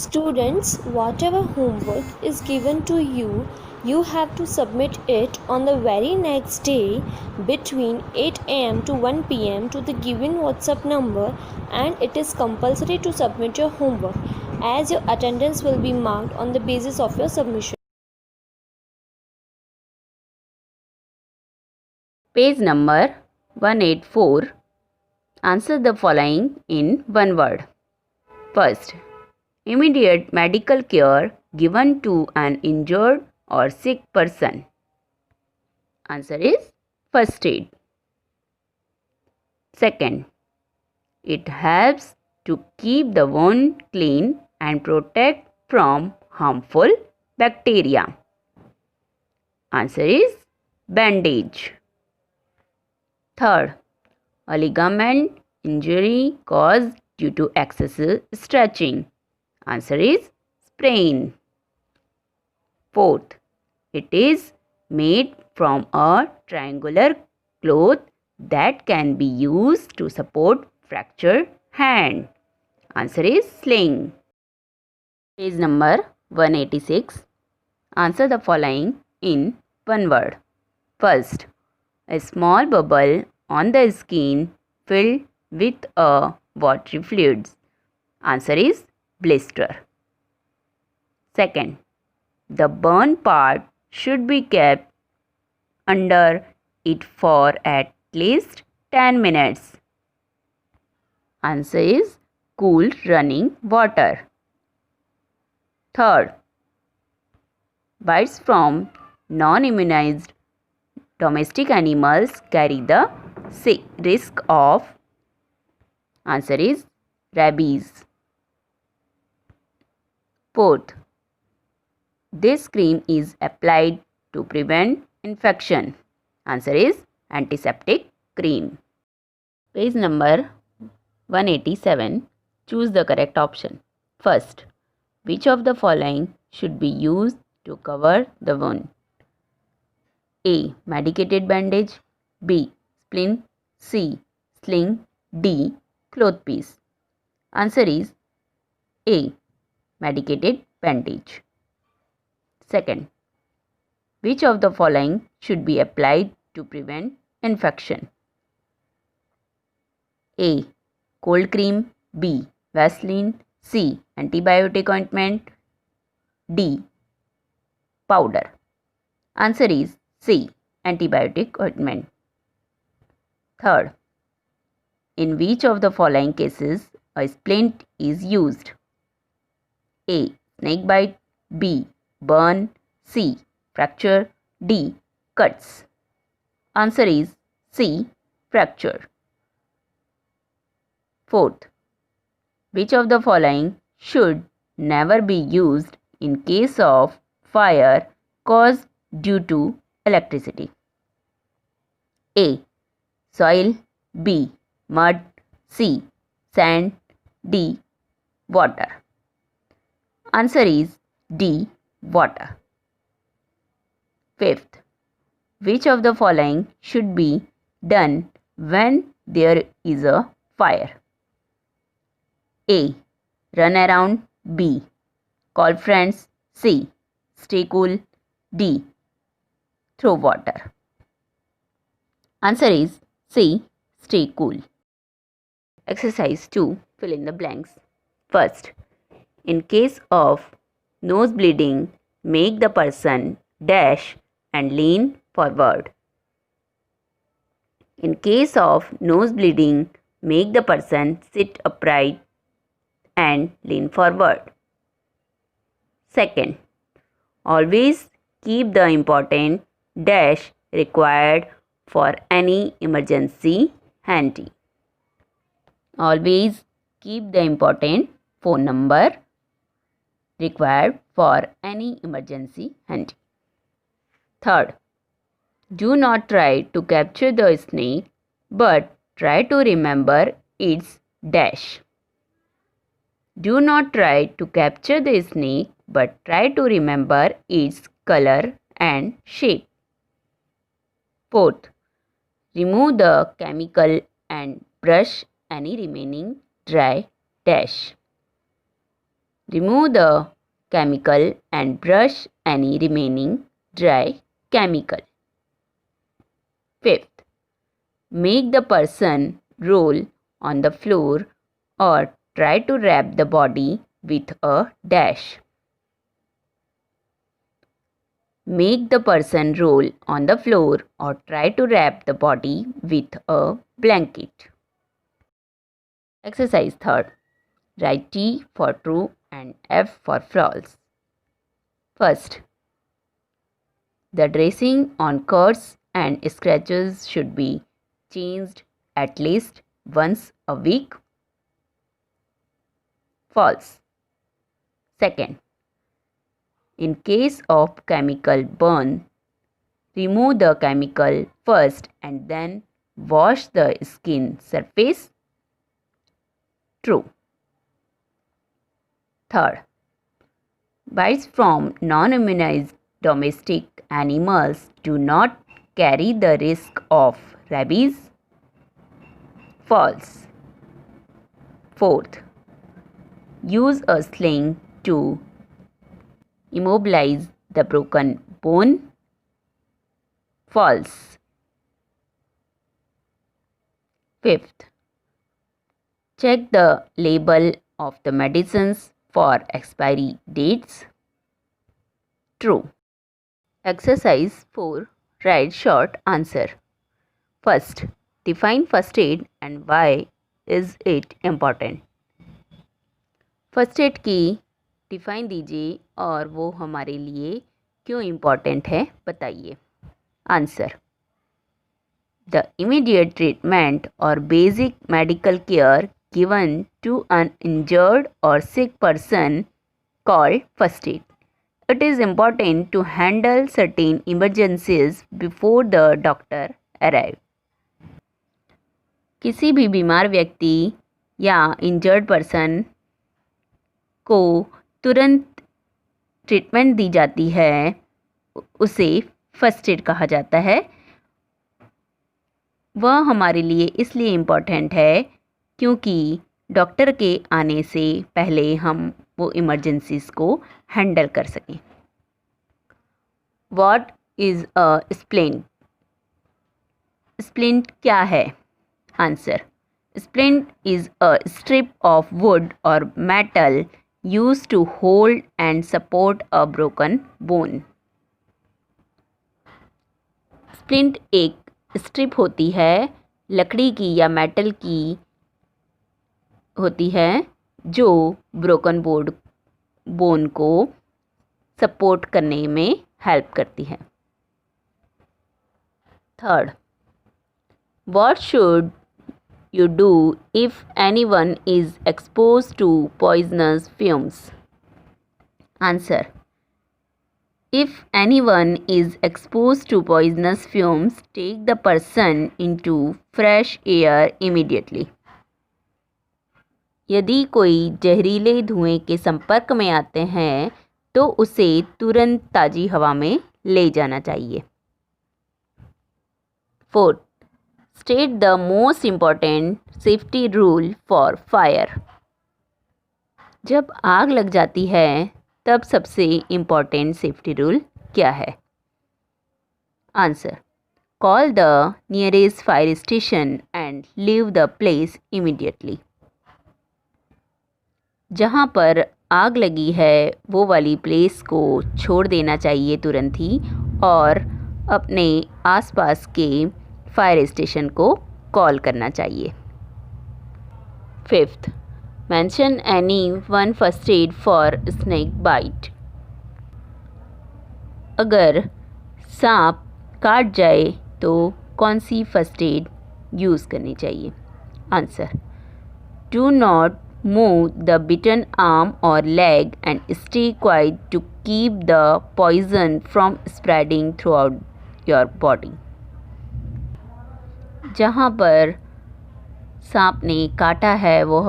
Students, whatever homework is given to you, you have to submit it on the very next day between 8 am to 1 pm to the given WhatsApp number, and it is compulsory to submit your homework as your attendance will be marked on the basis of your submission. Page number 184. Answer the following in one word. First, immediate medical care given to an injured or sick person. Answer is first aid. Second, it helps to keep the wound clean and protect from harmful bacteria. Answer is bandage. Third, a ligament injury caused due to excessive stretching. Answer is sprain. Fourth, it is made from a triangular cloth that can be used to support fractured hand. Answer is sling. Page number 186. Answer the following in one word. First, a small bubble on the skin filled with a watery fluid. Answer is blister. Second, the burn part should be kept under it for at least 10 minutes. Answer is cool running water. Third, bites from non-immunized domestic animals carry the risk of. Answer is rabies. Fourth, this cream is applied to prevent infection. Answer is antiseptic cream. Page number 187. Choose the correct option. First, which of the following should be used to cover the wound? A. Medicated bandage. B. Splint. C. Sling. D. Cloth piece. Answer is A. Medicated bandage. Second, which of the following should be applied to prevent infection? A. Cold cream. B. Vaseline. C. Antibiotic ointment. D. Powder. Answer is C. Antibiotic ointment. Third, in which of the following cases a splint is used? A. Snake bite. B. Burn. C. Fracture. D. Cuts. Answer is C. Fracture. Fourth, which of the following should never be used in case of fire caused due to electricity? A. Soil. B. Mud. C. Sand. D. Water. Answer is D. Water. Fifth, which of the following should be done when there is a fire? A. Run around. B. Call friends. C. Stay cool. D. Throw water. Answer is C. Stay cool. Exercise 2. Fill in the blanks. First, in case of nose bleeding, make the person dash and lean forward. In case of nose bleeding, make the person sit upright and lean forward. Second, always keep the important dash required for any emergency handy. Always keep the important phone number required for any emergency handy. Third, do not try to capture the snake, but try to remember its dash. Do not try to capture the snake, but try to remember its color and shape. Fourth, remove the chemical and brush any remaining dry dash. Remove the chemical and brush any remaining dry chemical. Fifth, make the person roll on the floor or try to wrap the body with a dash. Make the person roll on the floor or try to wrap the body with a blanket. Exercise 3rd. Write T for true and F for false. First, the dressing on cuts and scratches should be changed at least once a week. False. Second, in case of chemical burn, remove the chemical first and then wash the skin surface. True. Third, bites from non-immunized domestic animals do not carry the risk of rabies. False. Fourth, use a sling to immobilize the broken bone. False. Fifth, check the label of the medicines for expiry dates. True. Exercise 4. Write short answer. First, define first aid and why is it important. First aid की define दीजिए और वो हमारे लिए क्यों important है बताइए. Answer, the immediate treatment और basic medical care given to an injured or sick person called first aid. It is important to handle certain emergencies before the doctor arrive. किसी भी बीमार व्यक्ति या इंजर्ड पर्सन को तुरंत ट्रीटमेंट दी जाती है, उसे फर्स्ट एड कहा जाता है. वह हमारे लिए इसलिए इम्पॉर्टेंट है क्योंकि डॉक्टर के आने से पहले हम वो इमरजेंसीज़ को हैंडल कर सकें. What is a splint. Splint क्या है. Answer, splint is a strip of wood or metal used to hold and support a broken bone. Splint एक स्ट्रिप होती है, लकड़ी की या मेटल की होती है, जो ब्रोकन बोन को सपोर्ट करने में हेल्प करती है. Third, what should you do if anyone is exposed to poisonous fumes. Answer, if anyone is exposed to poisonous fumes, take the person into fresh air immediately. यदि कोई जहरीले धुएं के संपर्क में आते हैं तो उसे तुरंत ताज़ी हवा में ले जाना चाहिए. Fourth, state the most important safety rule for fire. जब आग लग जाती है तब सबसे इम्पॉर्टेंट सेफ्टी रूल क्या है. Answer, call the nearest fire station and leave the place immediately. जहाँ पर आग लगी है वो वाली प्लेस को छोड़ देना चाहिए तुरंत ही और अपने आसपास के फायर स्टेशन को कॉल करना चाहिए. Fifth, mention any one first aid for snake bite. अगर सांप काट जाए तो कौन सी फर्स्ट एड यूज़ करनी चाहिए. Answer, do not move the bitten arm or leg and stay quiet to keep the poison from spreading throughout your body. जहाँ पर सांप ने काटा है वह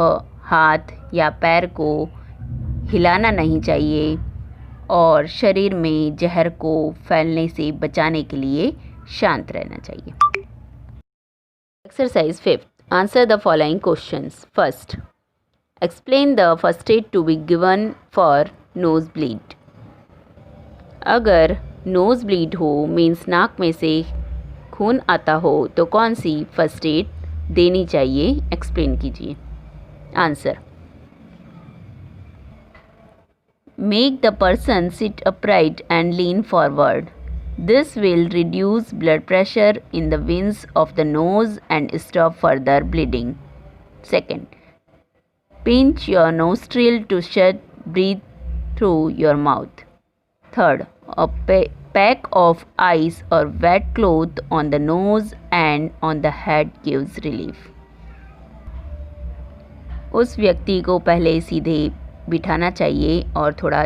हाथ या पैर को हिलाना नहीं चाहिए और शरीर में जहर को फैलने से बचाने के लिए शांत रहना चाहिए. Exercise 5. Answer the following questions. First, Explain the first aid to be given for nosebleed. अगर नोज़ ब्लीड हो मीन्स नाक में से खून आता हो तो कौन सी फर्स्ट एड देनी चाहिए, एक्सप्लेन कीजिए। Answer, make the person sit upright and lean forward. This will reduce blood pressure in the veins of the nose and stop further bleeding. Second, pinch your nostril to shed breathe through your mouth. Third, a pack of ice or wet cloth on the nose and on the head gives relief. उस व्यक्ति को पहले सीधे बिठाना चाहिए और थोड़ा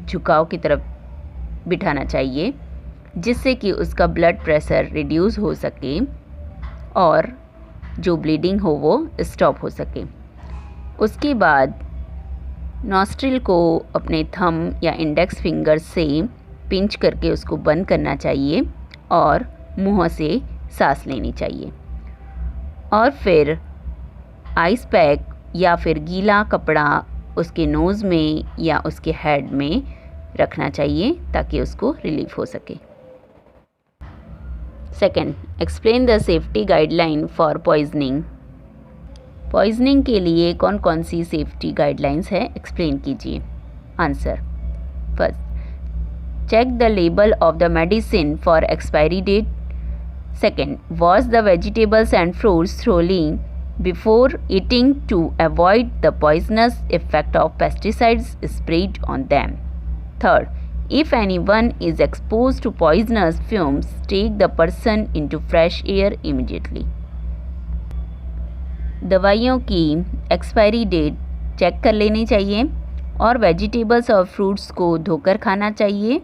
झुकाव की तरफ बिठाना चाहिए जिससे कि उसका ब्लड प्रेशर रिड्यूस हो सके और जो ब्लीडिंग हो वो स्टॉप हो सके. उसके बाद नॉस्ट्रिल को अपने थंब या इंडेक्स फिंगर से पिंच करके उसको बंद करना चाहिए और मुंह से सांस लेनी चाहिए और फिर आइस पैक या फिर गीला कपड़ा उसके नोज़ में या उसके हेड में रखना चाहिए ताकि उसको रिलीफ हो सके. Second, explain the safety guideline for poisoning. Poisoning के लिए कौन कौन सी सेफ्टी गाइडलाइंस है, एक्सप्लेन कीजिए. Answer, first, check the label of the medicine for expiry date. Second, wash the vegetables and fruits thoroughly before eating to avoid the poisonous effect of pesticides spread on them. Third, if anyone is exposed to poisonous fumes, take the person into fresh air immediately. दवाइयों की expiry date check कर लेनी चाहिए और vegetables और fruits को धोकर खाना चाहिए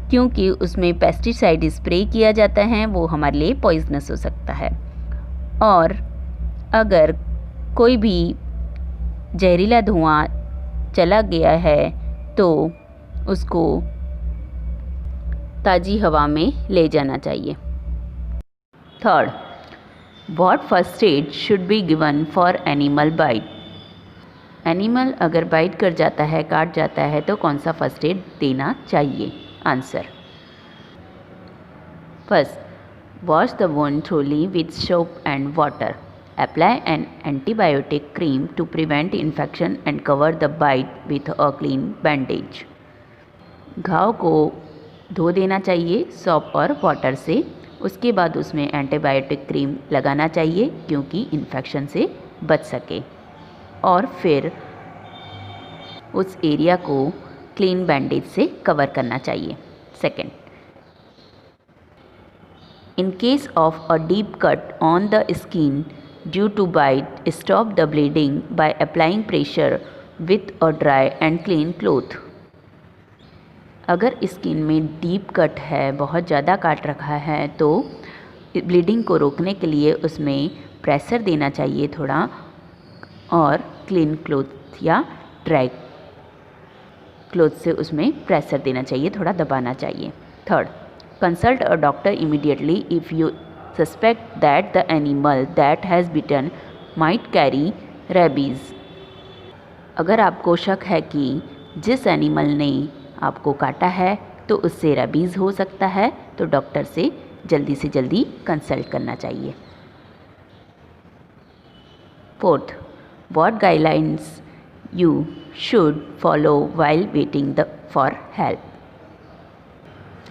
क्योंकि उसमें पेस्टिसाइड स्प्रे किया जाता है, वो हमारे लिए पॉइजनस हो सकता है. और अगर कोई भी जहरीला धुआं चला गया है तो उसको ताज़ी हवा में ले जाना चाहिए. Third, What first aid should be given for animal bite? Animal अगर बाइट कर जाता है, काट जाता है तो कौन सा फर्स्ट एड देना चाहिए. Answer, first, wash the wound thoroughly with soap and water. Apply an antibiotic cream to prevent infection and cover the bite with a clean bandage. घाव को धो देना चाहिए सोप और वाटर से. उसके बाद उसमें एंटीबायोटिक क्रीम लगाना चाहिए क्योंकि इन्फेक्शन से बच सके और फिर उस एरिया को क्लीन बैंडेज से कवर करना चाहिए. Second, in case of a deep cut on the skin due to bite, stop the bleeding by applying pressure with a dry and clean cloth. अगर स्किन में डीप कट है, बहुत ज़्यादा काट रखा है, तो ब्लीडिंग को रोकने के लिए उसमें प्रेशर देना चाहिए थोड़ा और क्लीन क्लॉथ या ड्राई क्लॉथ से उसमें प्रेशर देना चाहिए, थोड़ा दबाना चाहिए. Third, consult a doctor immediately if you suspect that the animal that has bitten might carry rabies. अगर आपको शक है कि जिस एनिमल ने आपको काटा है तो उससे रेबीज़ हो सकता है तो डॉक्टर से जल्दी कंसल्ट करना चाहिए. Fourth, what guidelines you should follow while waiting for help.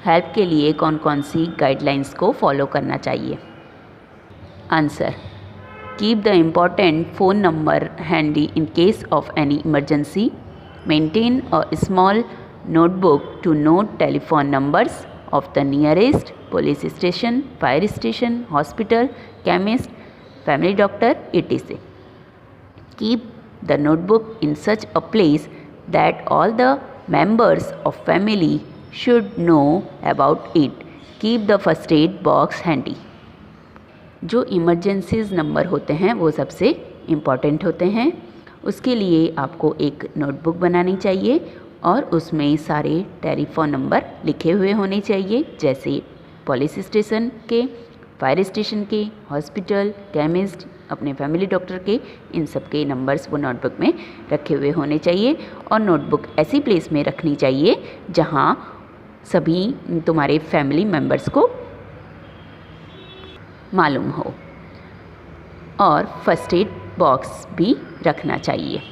Help के लिए कौन कौन सी गाइडलाइंस को फॉलो करना चाहिए. Answer, keep the important phone number handy in case of any emergency. Maintain a small notebook to note telephone numbers of the nearest police station, fire station, hospital, chemist, family doctor, etc. Keep the notebook in such a place that all the members of family should know about it. Keep the first aid box handy. जो emergencies number होते हैं वो सबसे important होते हैं. उसके लिए आपको एक नोटबुक बनानी चाहिए और उसमें सारे टेलीफोन नंबर लिखे हुए होने चाहिए जैसे पुलिस स्टेशन के, फायर स्टेशन के, हॉस्पिटल, केमिस्ट, अपने फैमिली डॉक्टर के, इन सब के नंबर्स वो नोटबुक में रखे हुए होने चाहिए। और नोटबुक ऐसी प्लेस में रखनी चाहिए जहाँ सभी तुम्हारे फैमिली मेम्बर्स को मालूम हो। और फर्स्ट एड बॉक्स भी रखना चाहिए।